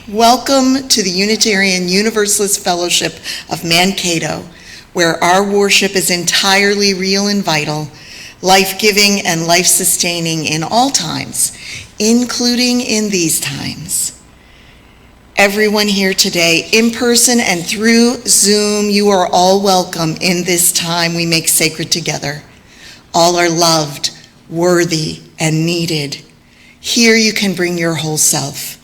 Welcome to the Unitarian Universalist Fellowship of Mankato, where our worship is entirely real and vital, life-giving and life-sustaining in all times, including in these times. Everyone here today, in person and through Zoom, you are all welcome in this time we make sacred together. All are loved, worthy, and needed. Here you can bring your whole self.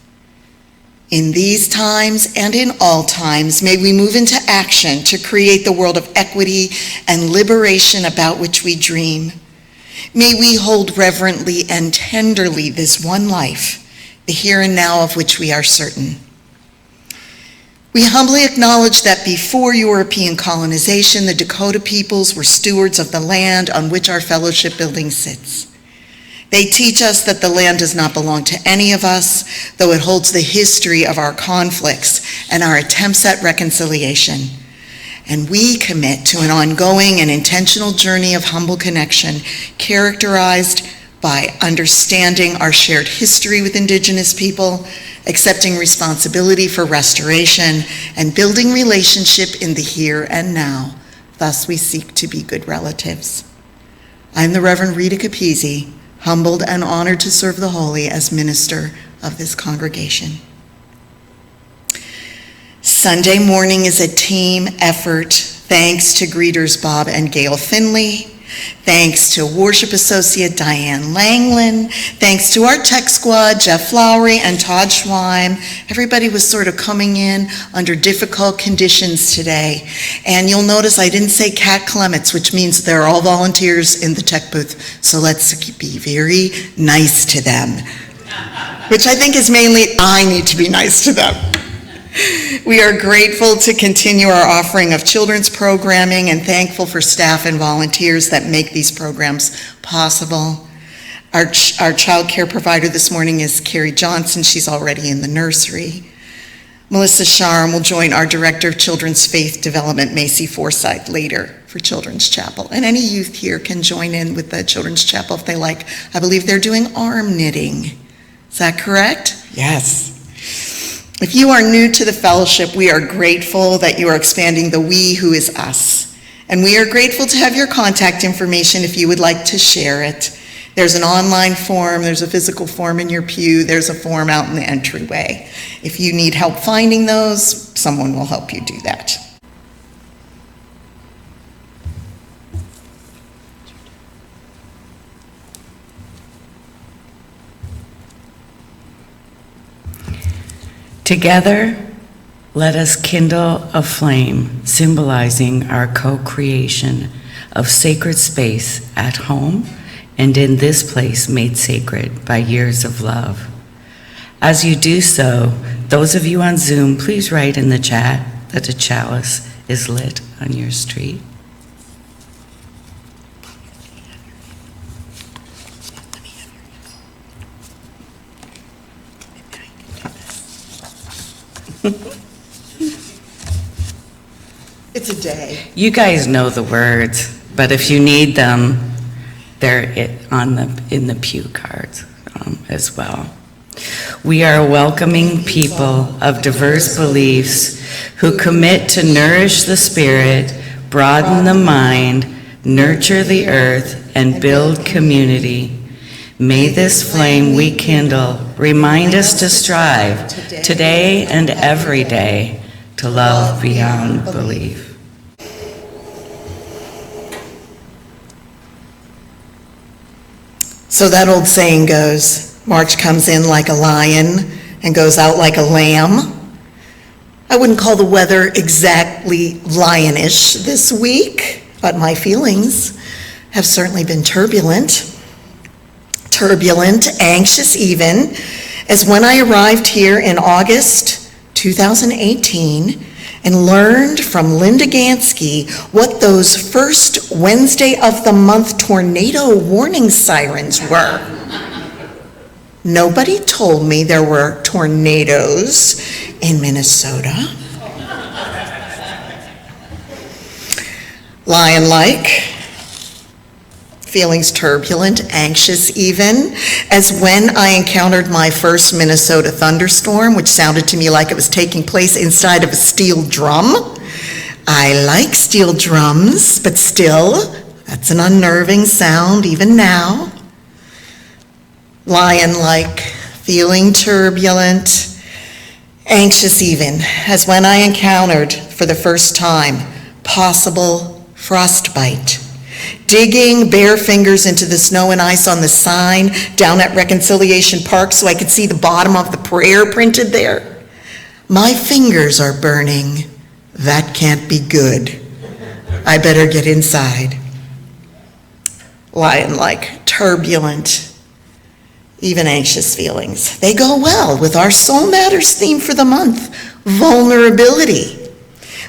In these times and in all times, may we move into action to create the world of equity and liberation about which we dream. May we hold reverently and tenderly this one life, the here and now of which we are certain. We humbly acknowledge that before European colonization, the Dakota peoples were stewards of the land on which our fellowship building sits. They teach us that the land does not belong to any of us, though it holds the history of our conflicts and our attempts at reconciliation. And we commit to an ongoing and intentional journey of humble connection, characterized by understanding our shared history with Indigenous people, accepting responsibility for restoration, and building relationship in the here and now. Thus we seek to be good relatives. I'm the Reverend Rita Capizzi, humbled and honored to serve the holy as minister of this congregation. Sunday morning is a team effort. Thanks to greeters Bob and Gail Finley. Thanks to worship associate Diane Langland. Thanks to our tech squad, Jeff Lowry and Todd Schweim. Everybody was sort of coming in under difficult conditions today. And you'll notice I didn't say Cat Clements, which means they're all volunteers in the tech booth. So let's be very nice to them. Which I think is mainly I need to be nice to them. We are grateful to continue our offering of children's programming and thankful for staff and volunteers that make these programs possible. Our child care provider this morning is Carrie Johnson. She's already in the nursery. Melissa Sharm will join our Director of Children's Faith Development, Macy Forsythe, later for Children's Chapel. And any youth here can join in with the Children's Chapel if they like. I believe they're doing arm knitting. Is that correct? Yes. If you are new to the fellowship, we are grateful that you are expanding the we who is us. And we are grateful to have your contact information if you would like to share it. There's an online form, there's a physical form in your pew, there's a form out in the entryway. If you need help finding those, someone will help you do that. Together, let us kindle a flame symbolizing our co-creation of sacred space at home and in this place made sacred by years of love. As you do so, those of you on Zoom, please write in the chat that a chalice is lit on your street. It's a day. You guys know the words, but if you need them, they're in the pew cards as well. We are welcoming people of diverse beliefs who commit to nourish the spirit, broaden the mind, nurture the earth, and build community. May this flame we kindle remind us to strive today and every day to love beyond belief. So that old saying goes, March comes in like a lion and goes out like a lamb. I wouldn't call the weather exactly lionish this week, but my feelings have certainly been turbulent, anxious even, as when I arrived here in August 2018 and learned from Linda Gansky what those first Wednesday of the month tornado warning sirens were. Nobody told me there were tornadoes in Minnesota. Lion-like, feelings turbulent, anxious even, as when I encountered my first Minnesota thunderstorm, which sounded to me like it was taking place inside of a steel drum. I like steel drums, but still, that's an unnerving sound even now. Lion-like, feeling turbulent, anxious even, as when I encountered for the first time possible frostbite. Digging bare fingers into the snow and ice on the sign down at Reconciliation Park so I could see the bottom of the prayer printed there. My fingers are burning. That can't be good. I better get inside. Lion-like, turbulent, even anxious feelings. They go well with our Soul Matters theme for the month, vulnerability.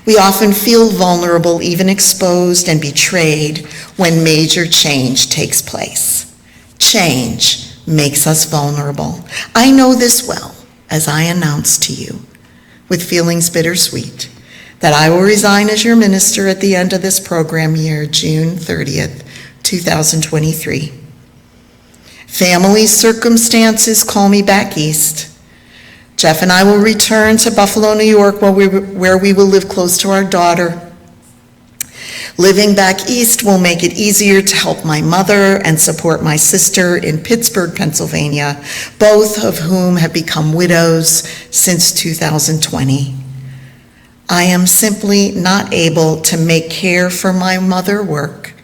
We often feel vulnerable, even exposed and betrayed when major change takes place. Change makes us vulnerable. I know this well as I announce to you, with feelings bittersweet, that I will resign as your minister at the end of this program year, June 30th, 2023. Family circumstances call me back east. Jeff and I will return to Buffalo, New York, where we will live close to our daughter. Living back east will make it easier to help my mother and support my sister in Pittsburgh, Pennsylvania, both of whom have become widows since 2020. I am simply not able to make care for my mother work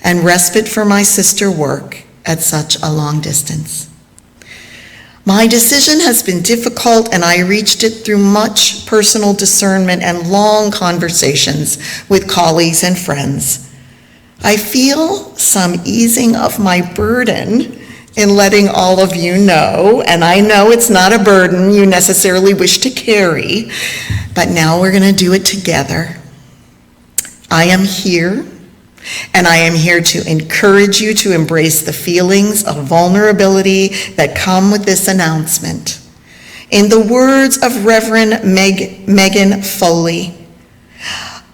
and respite for my sister work at such a long distance. My decision has been difficult, and I reached it through much personal discernment and long conversations with colleagues and friends. I feel some easing of my burden in letting all of you know, and I know it's not a burden you necessarily wish to carry, but now we're going to do it together. I am here. And I am here to encourage you to embrace the feelings of vulnerability that come with this announcement. In the words of Reverend Megan Foley,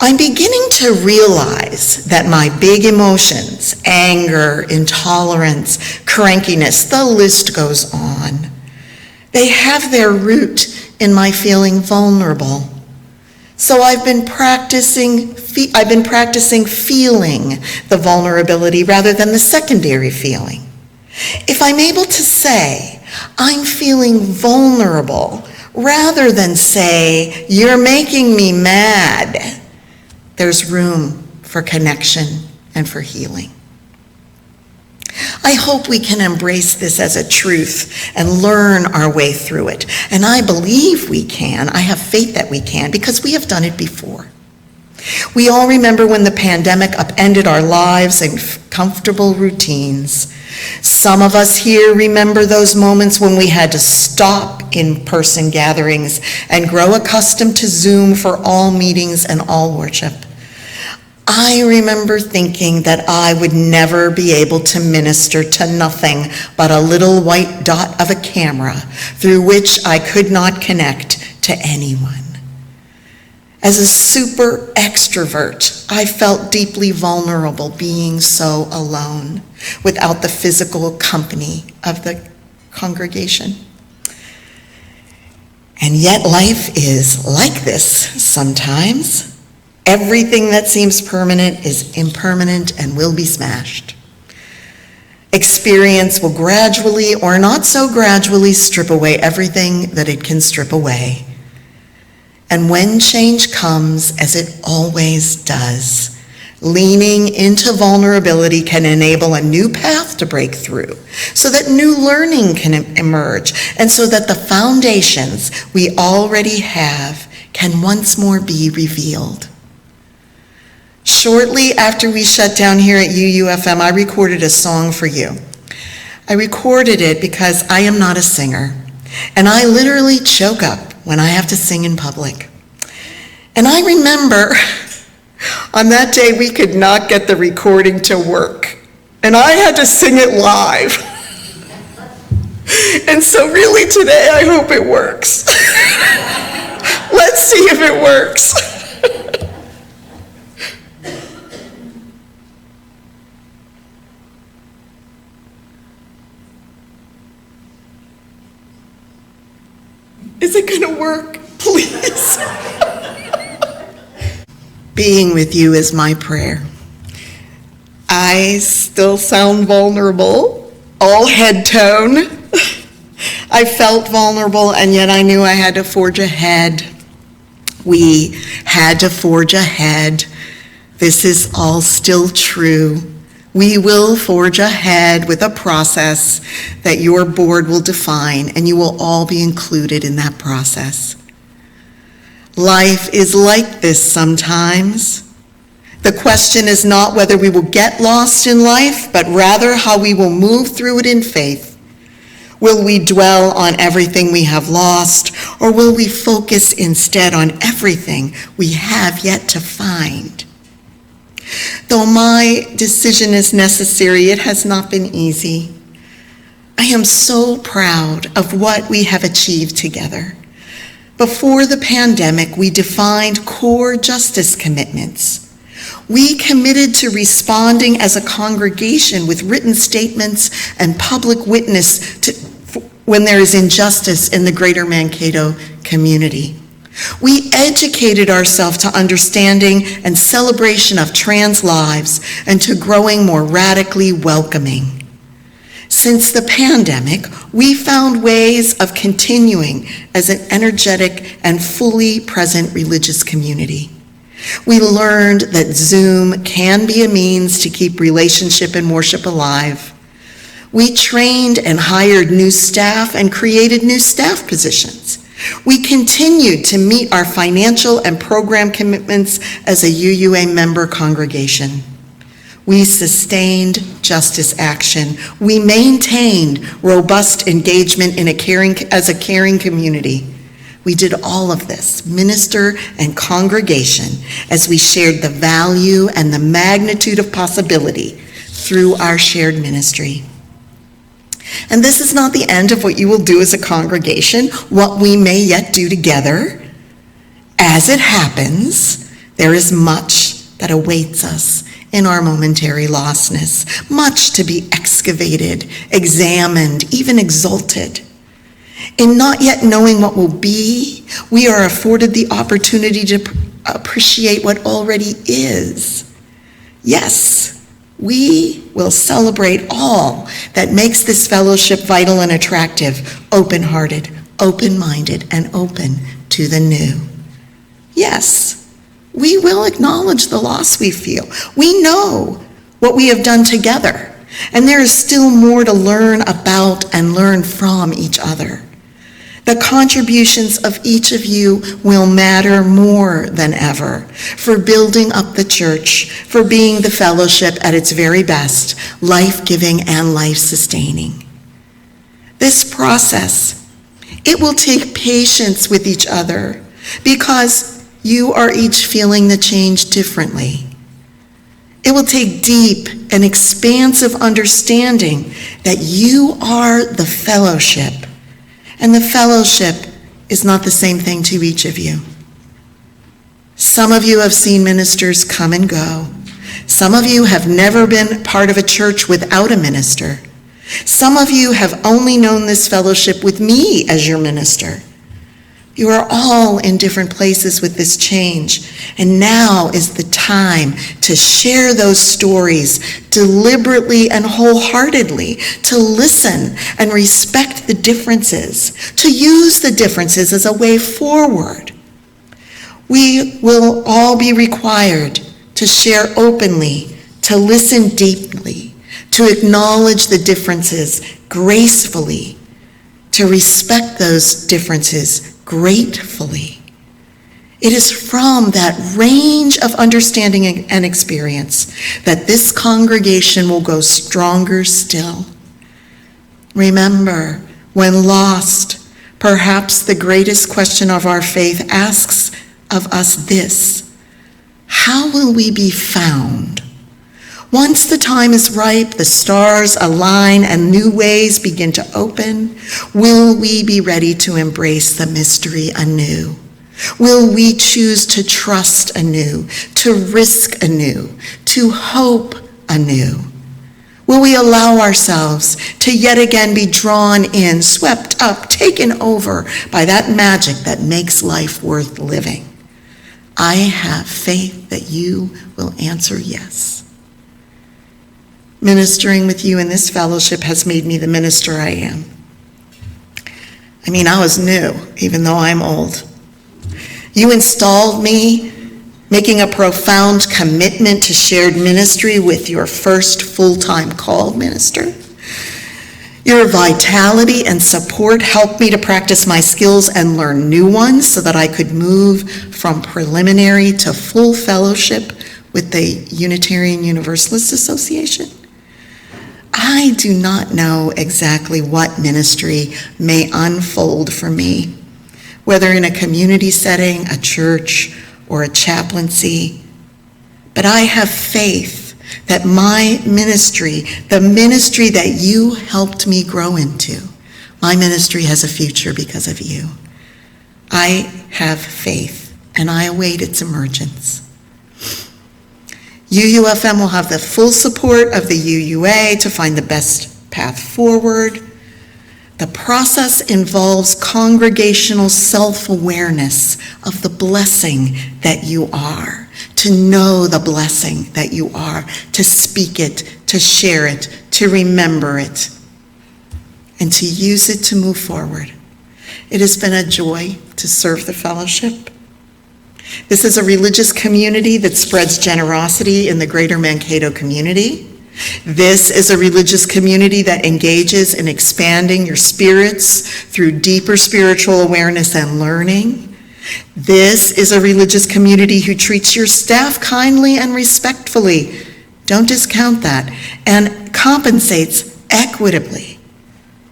I'm beginning to realize that my big emotions, anger, intolerance, crankiness, the list goes on, they have their root in my feeling vulnerable. So I've been practicing feeling the vulnerability rather than the secondary feeling. If I'm able to say, I'm feeling vulnerable, rather than say, you're making me mad, there's room for connection and for healing. I hope we can embrace this as a truth and learn our way through it. And I believe we can. I have faith that we can, because we have done it before. We all remember when the pandemic upended our lives and comfortable routines. Some of us here remember those moments when we had to stop in-person gatherings and grow accustomed to Zoom for all meetings and all worship. I remember thinking that I would never be able to minister to nothing but a little white dot of a camera through which I could not connect to anyone. As a super extrovert, I felt deeply vulnerable being so alone without the physical company of the congregation. And yet life is like this sometimes. Everything that seems permanent is impermanent and will be smashed. Experience will gradually, or not so gradually, strip away everything that it can strip away. And when change comes, as it always does, leaning into vulnerability can enable a new path to break through, so that new learning can emerge, and so that the foundations we already have can once more be revealed. Shortly after we shut down here at UUFM, I recorded a song for you. I recorded it because I am not a singer, and I literally choke up when I have to sing in public. And I remember on that day we could not get the recording to work, and I had to sing it live. And so really today I hope it works. Let's see if it works. Is it going to work? Please. Being with you is my prayer. I still sound vulnerable, all head tone. I felt vulnerable, and yet I knew I had to forge ahead. We had to forge ahead. This is all still true. We will forge ahead with a process that your board will define, and you will all be included in that process. Life is like this sometimes. The question is not whether we will get lost in life, but rather how we will move through it in faith. Will we dwell on everything we have lost, or will we focus instead on everything we have yet to find? Though my decision is necessary, it has not been easy. I am so proud of what we have achieved together. Before the pandemic, we defined core justice commitments. We committed to responding as a congregation with written statements and public witness when there is injustice in the greater Mankato community. We educated ourselves to understanding and celebration of trans lives and to growing more radically welcoming. Since the pandemic, we found ways of continuing as an energetic and fully present religious community. We learned that Zoom can be a means to keep relationship and worship alive. We trained and hired new staff and created new staff positions. We continued to meet our financial and program commitments as a UUA member congregation. We sustained justice action. We maintained robust engagement as a caring community. We did all of this, minister and congregation, as we shared the value and the magnitude of possibility through our shared ministry. And this is not the end of what you will do as a congregation, what we may yet do together. As it happens, there is much that awaits us in our momentary lostness, much to be excavated, examined, even exalted. In not yet knowing what will be, we are afforded the opportunity to appreciate what already is. Yes, we will celebrate all that makes this fellowship vital and attractive, open-hearted, open-minded, and open to the new. Yes, we will acknowledge the loss we feel. We know what we have done together, and there is still more to learn about and learn from each other. The contributions of each of you will matter more than ever for building up the church, for being the fellowship at its very best, life-giving and life-sustaining. This process, it will take patience with each other because you are each feeling the change differently. It will take deep and expansive understanding that you are the fellowship. And the fellowship is not the same thing to each of you. Some of you have seen ministers come and go. Some of you have never been part of a church without a minister. Some of you have only known this fellowship with me as your minister. You are all in different places with this change, and now is the time to share those stories deliberately and wholeheartedly, to listen and respect the differences, to use the differences as a way forward. We will all be required to share openly, to listen deeply, to acknowledge the differences gracefully, to respect those differences gratefully. It is from that range of understanding and experience that this congregation will go stronger still. Remember, when lost, perhaps the greatest question of our faith asks of us this: how will we be found? Once the time is ripe, the stars align and new ways begin to open, will we be ready to embrace the mystery anew? Will we choose to trust anew, to risk anew, to hope anew? Will we allow ourselves to yet again be drawn in, swept up, taken over by that magic that makes life worth living? I have faith that you will answer yes. Ministering with you in this fellowship has made me the minister I am. I mean, I was new, even though I'm old. You installed me, making a profound commitment to shared ministry with your first full-time called minister. Your vitality and support helped me to practice my skills and learn new ones so that I could move from preliminary to full fellowship with the Unitarian Universalist Association. I do not know exactly what ministry may unfold for me, whether in a community setting, a church, or a chaplaincy, but I have faith that my ministry, the ministry that you helped me grow into, my ministry has a future because of you. I have faith, and I await its emergence. UUFM will have the full support of the UUA to find the best path forward. The process involves congregational self-awareness of the blessing that you are, to know the blessing that you are, to speak it, to share it, to remember it, and to use it to move forward. It has been a joy to serve the fellowship. This is a religious community that spreads generosity in the greater Mankato community. This is a religious community that engages in expanding your spirits through deeper spiritual awareness and learning. This is a religious community who treats your staff kindly and respectfully. Don't discount that. And compensates equitably.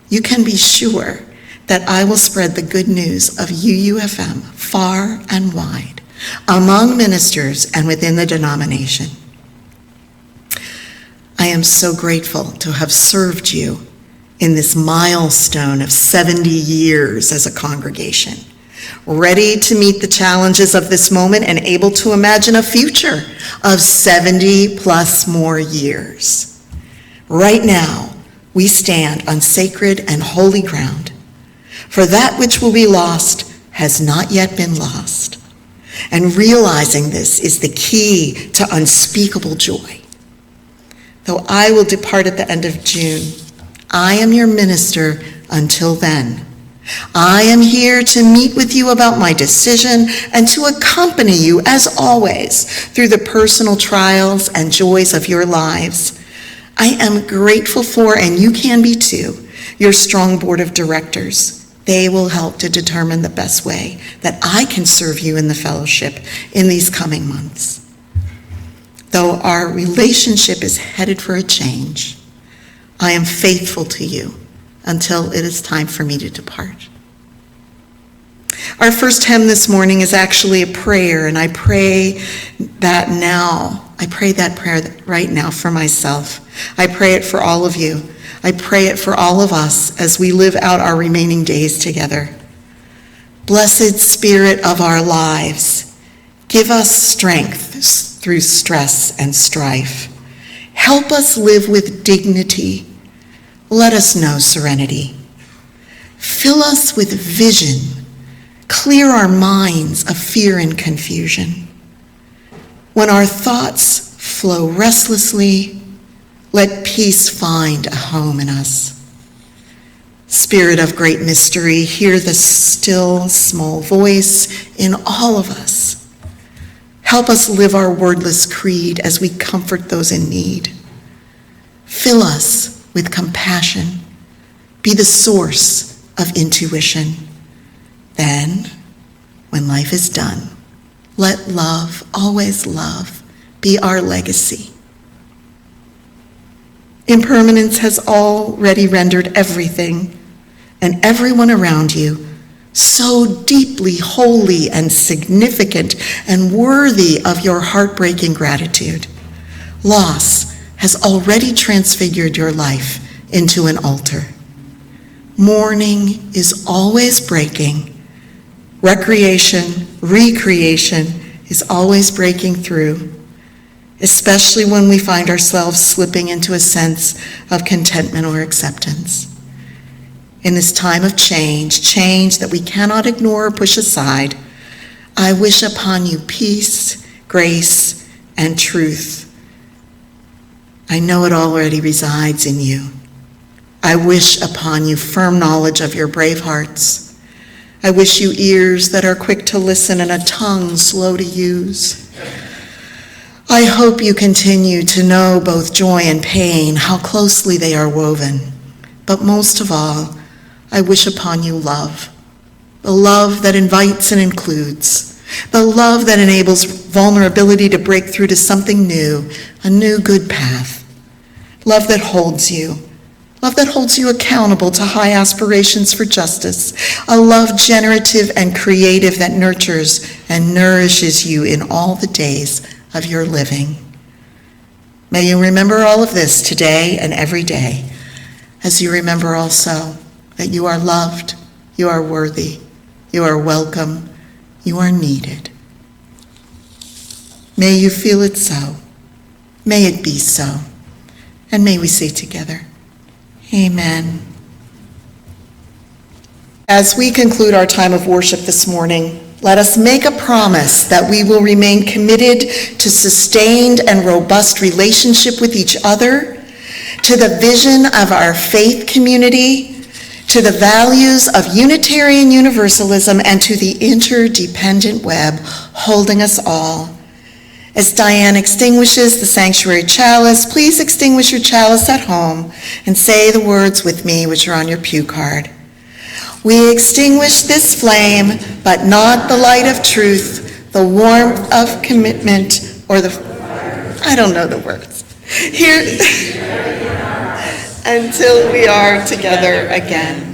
You can be sure that I will spread the good news of UUFM far and wide, among ministers and within the denomination. I am so grateful to have served you in this milestone of 70 years as a congregation, ready to meet the challenges of this moment and able to imagine a future of 70 plus more years. Right now, we stand on sacred and holy ground, for that which will be lost has not yet been lost. And realizing this is the key to unspeakable joy. Though I will depart at the end of June, I am your minister until then. I am here to meet with you about my decision and to accompany you, as always, through the personal trials and joys of your lives. I am grateful for, and you can be too, your strong board of directors. They will help to determine the best way that I can serve you in the fellowship in these coming months. Though our relationship is headed for a change, I am faithful to you until it is time for me to depart. Our first hymn this morning is actually a prayer, and I pray that now. I pray that prayer right now for myself. I pray it for all of you. I pray it for all of us as we live out our remaining days together. Blessed Spirit of our lives, give us strength through stress and strife. Help us live with dignity. Let us know serenity. Fill us with vision. Clear our minds of fear and confusion. When our thoughts flow restlessly, let peace find a home in us. Spirit of great mystery, hear the still, small voice in all of us. Help us live our wordless creed as we comfort those in need. Fill us with compassion. Be the source of intuition. Then, when life is done, let love, always love, be our legacy. Impermanence has already rendered everything and everyone around you so deeply holy and significant and worthy of your heartbreaking gratitude. Loss has already transfigured your life into an altar. Mourning is always breaking. Recreation, recreation is always breaking through. especially when we find ourselves slipping into a sense of contentment or acceptance. In this time of change that we cannot ignore or push aside, I wish upon you peace, grace, and truth. I know it already resides in you. I wish upon you firm knowledge of your brave hearts. I wish you ears that are quick to listen and a tongue slow to use. I hope you continue to know both joy and pain, how closely they are woven. But most of all, I wish upon you love, the love that invites and includes, the love that enables vulnerability to break through to something new, a new good path. Love that holds you accountable to high aspirations for justice, a love generative and creative that nurtures and nourishes you in all the days of your living. May you remember all of this today and every day, as you remember also that you are loved, you are worthy, you are welcome, you are needed. May you feel it so. May it be so. And may we say together, amen. As we conclude our time of worship this morning, let us make a promise that we will remain committed to sustained and robust relationship with each other, to the vision of our faith community, to the values of Unitarian Universalism, and to the interdependent web holding us all. As Diane extinguishes the sanctuary chalice, please extinguish your chalice at home and say the words with me which are on your pew card. We extinguish this flame, but not the light of truth, the warmth of commitment, or I don't know the words. Here, until we are together again.